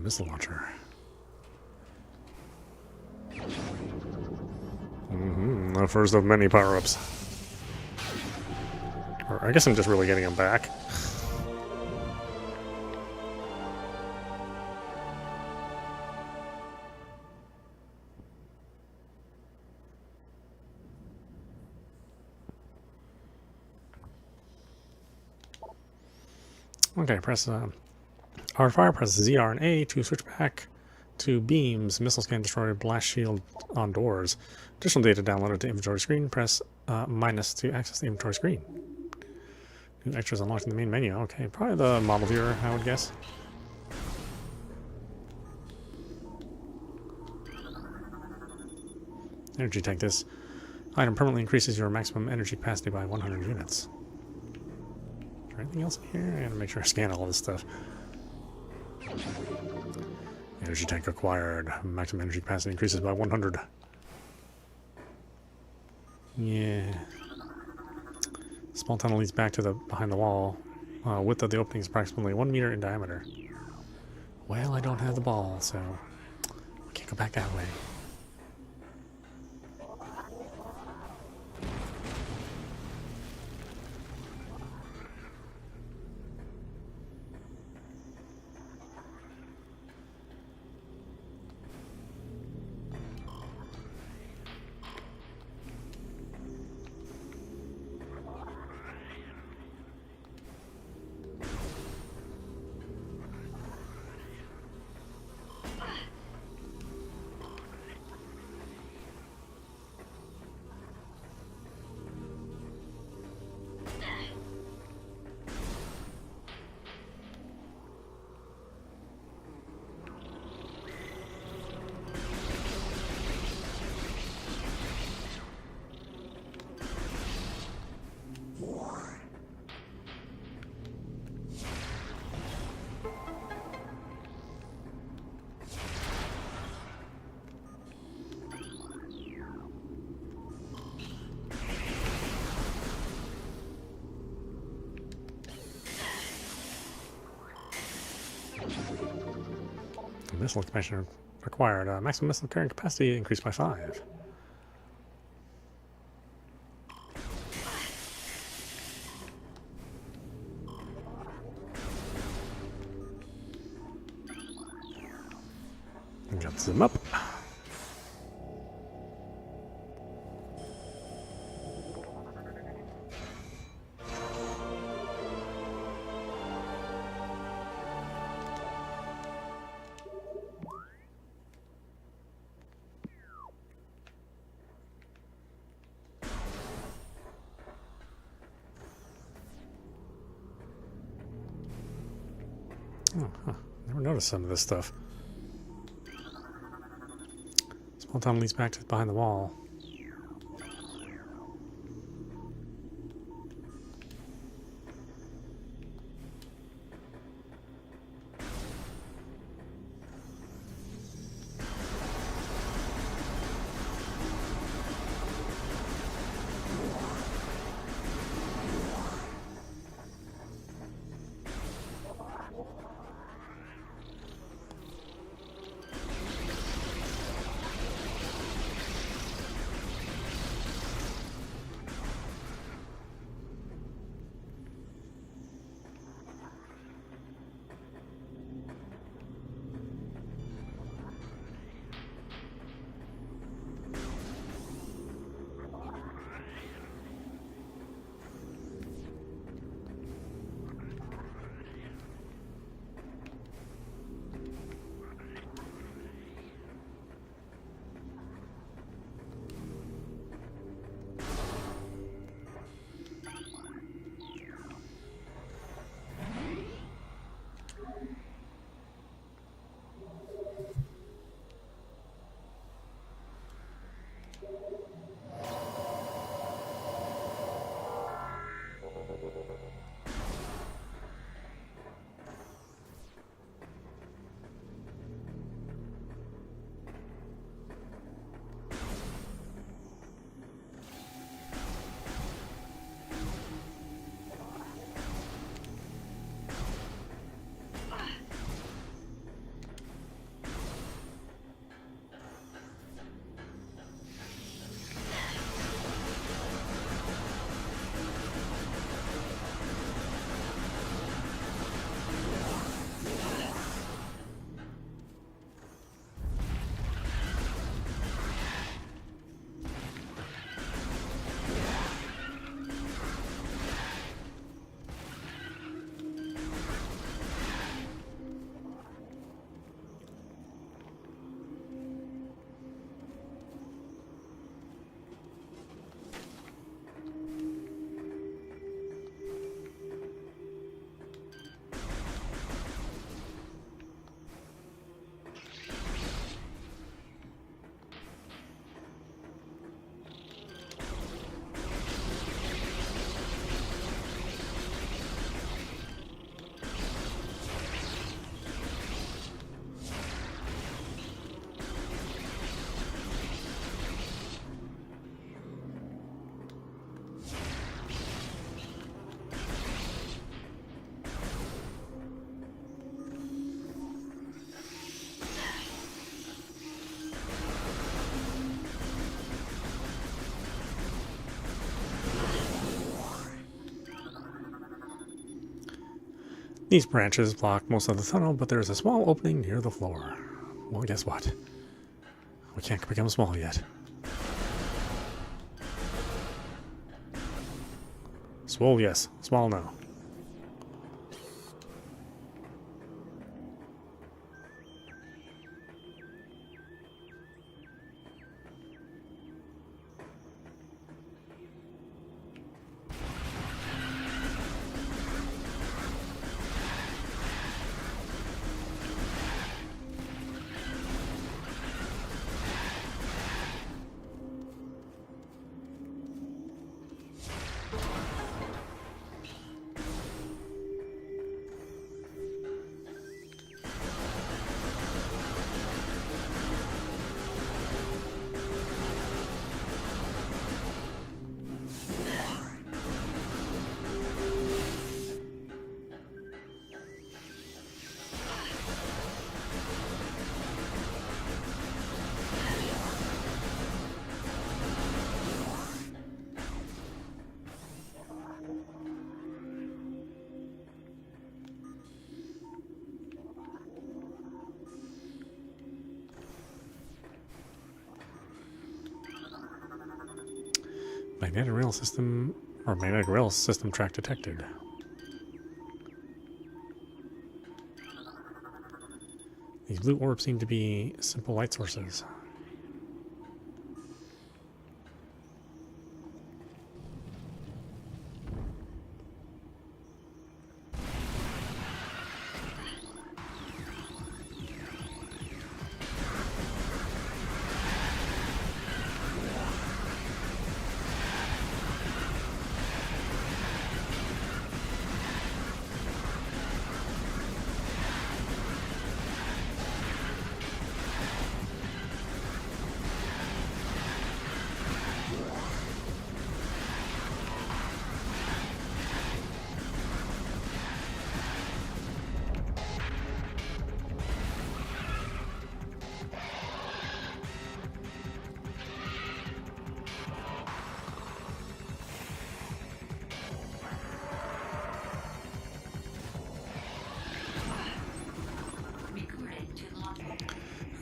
Missile launcher. The first of many power-ups. Or I guess I'm just really getting him back. Okay, press R fire, press ZR and A to switch back to beams. Missiles can destroy blast shield on doors. Additional data downloaded to inventory screen. Press minus to access the inventory screen. New extras unlocked in the main menu. Okay, probably the model viewer, I would guess. Energy tank. This item permanently increases your maximum energy capacity by 100 units. Is there anything else in here? I gotta make sure I scan all this stuff. Energy tank acquired. Maximum energy capacity increases by 100. Yeah. Small tunnel leads back to the behind the wall. Width of the opening is approximately 1 meter in diameter. Well, I don't have the ball, so I can't go back that way. Missile expansion required. Maximum missile carrying capacity increased by 5. Jumps them up. Oh, huh. Never noticed some of this stuff. Small tunnel leads back to behind the wall. These branches block most of the tunnel, but there is a small opening near the floor. Well, guess what? We can't become small yet. Swole, yes. Small, no. Magnetic rail system, or magnetic rail system track detected. These blue orbs seem to be simple light sources.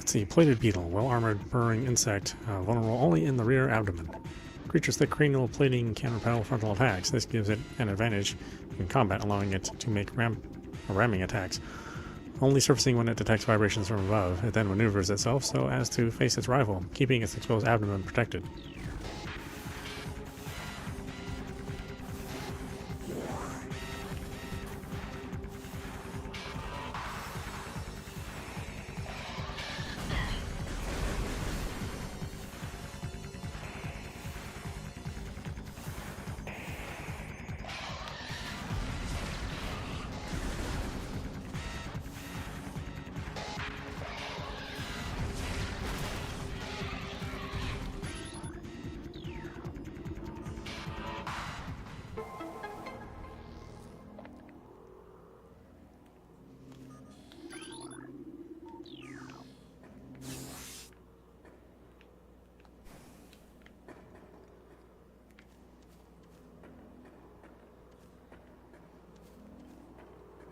The plated beetle, well-armored burrowing insect, vulnerable only in the rear abdomen. Creature's thick cranial plating can repel frontal attacks. This gives it an advantage in combat, allowing it to make ramming attacks, only surfacing when it detects vibrations from above. It then maneuvers itself so as to face its rival, keeping its exposed abdomen protected.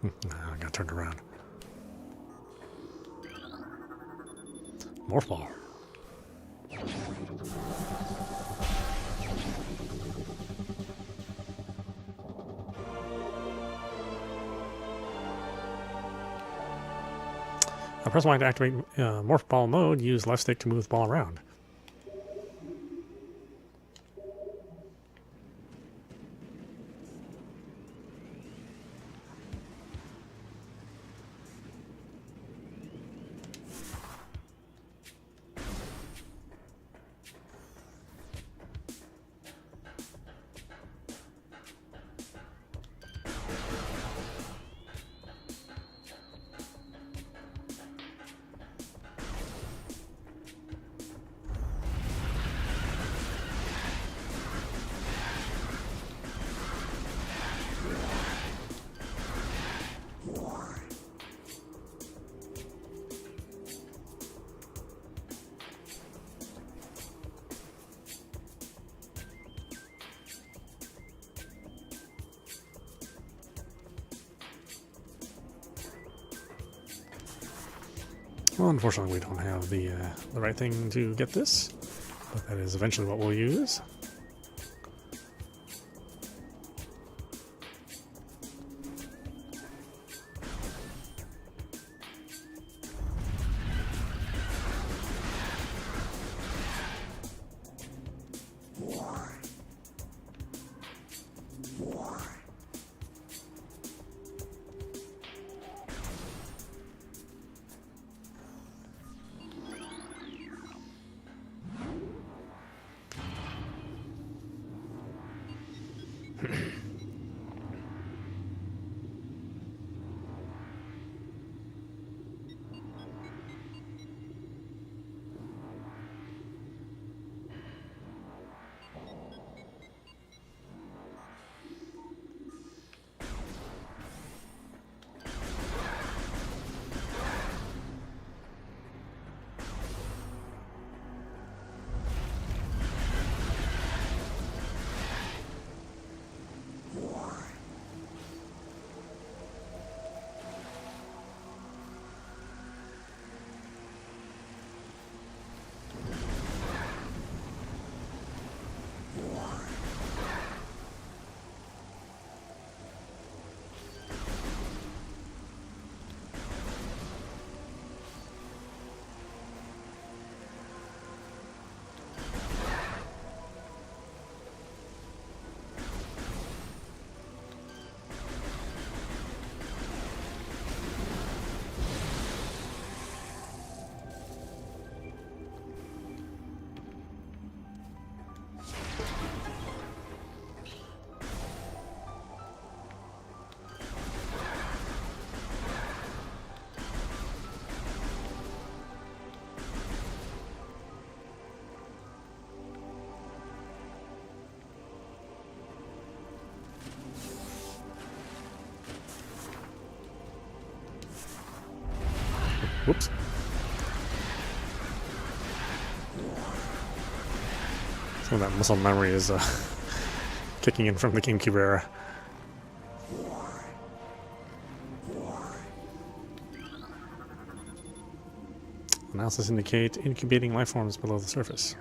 I got turned around. Morph ball. Press Y to activate morph ball mode. Use left stick to move the ball around. Well, unfortunately, we don't have the right thing to get this, but that is eventually what we'll use. Whoops. Some of that muscle memory is kicking in from the GameCube era. Analysis indicate incubating life forms below the surface.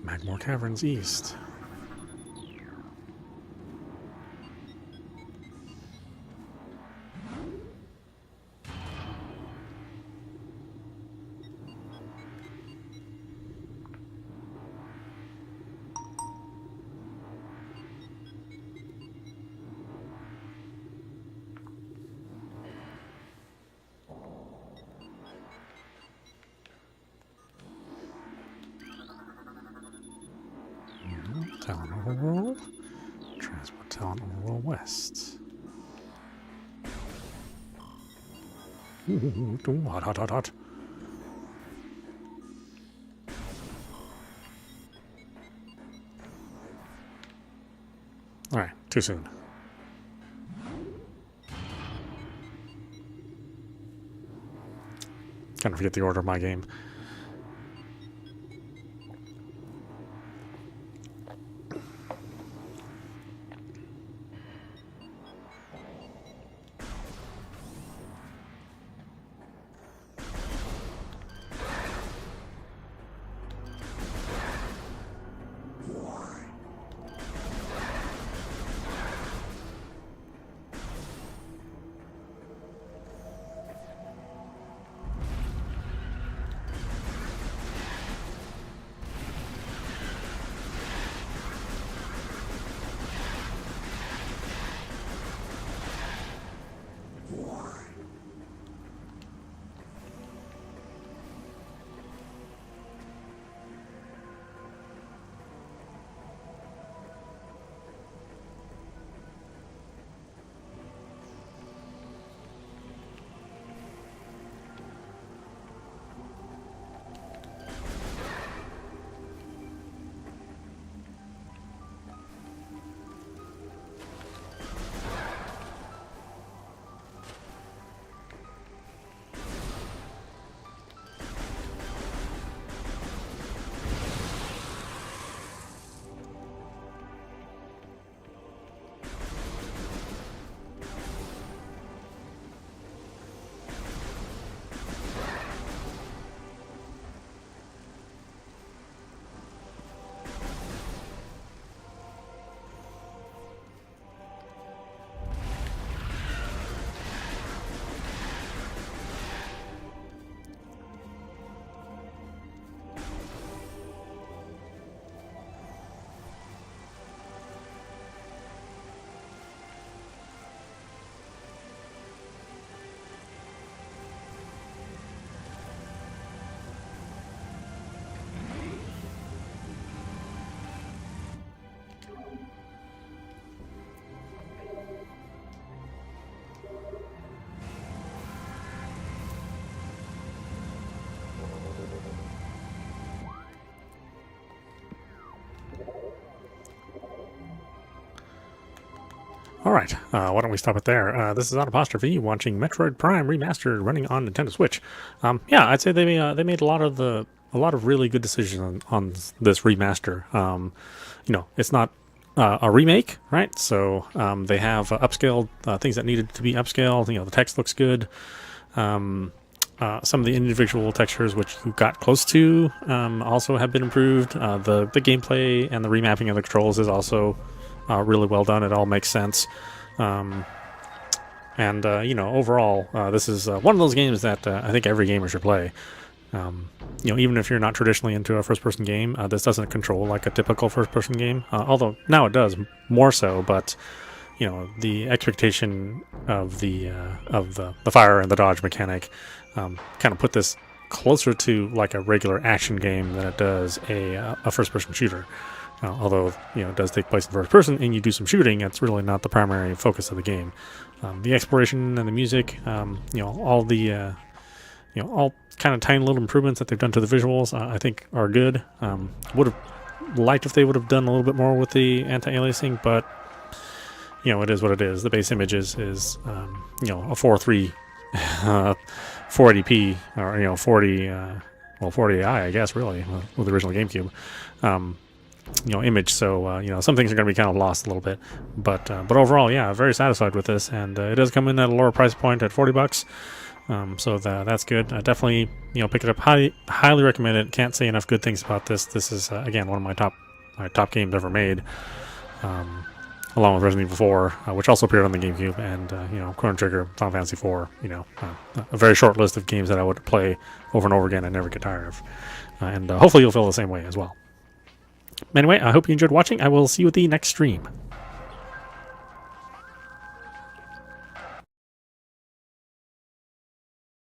Magmore Caverns East. Tallon Overworld. Transport Tallon Overworld West. Ooh, hot, hot, hot, hot. Alright, too soon. Kind of forget the order of my game. All right, why don't we stop it there? This is Audapostrophe watching Metroid Prime Remastered running on Nintendo Switch. Yeah, I'd say they made a lot of really good decisions on this remaster. You know, it's not a remake, right? So they have upscaled things that needed to be upscaled. You know, the text looks good. Some of the individual textures, which you got close to, also have been improved. The gameplay and the remapping of the controls is also really well done. It all makes sense. You know, overall, this is one of those games that I think every gamer should play. You know, even if you're not traditionally into a first-person game, this doesn't control like a typical first-person game. Although now it does more so, but you know, the expectation of the fire and the dodge mechanic kind of put this closer to like a regular action game than it does a first-person shooter. Although, you know, it does take place in first person and you do some shooting, it's really not the primary focus of the game. The exploration and the music, you know, all the, you know, all kind of tiny little improvements that they've done to the visuals, I think are good. Would have liked if they would have done a little bit more with the anti-aliasing, but, you know, it is what it is. The base image is you know, a 4.3 480p, or, you know, 40 I guess, really, with the original GameCube. You know, image, so you know, some things are going to be kind of lost a little bit, but overall, yeah, very satisfied with this, and it does come in at a lower price point at $40, so that's good. Definitely, you know, pick it up. Highly recommend it. Can't say enough good things about this. This is again one of my top games ever made, along with Resident Evil 4, which also appeared on the GameCube, and you know, Chrono Trigger, Final Fantasy 4. You know, a very short list of games that I would play over and over again and never get tired of, and hopefully you'll feel the same way as well. Anyway, I hope you enjoyed watching. I will see you at the next stream.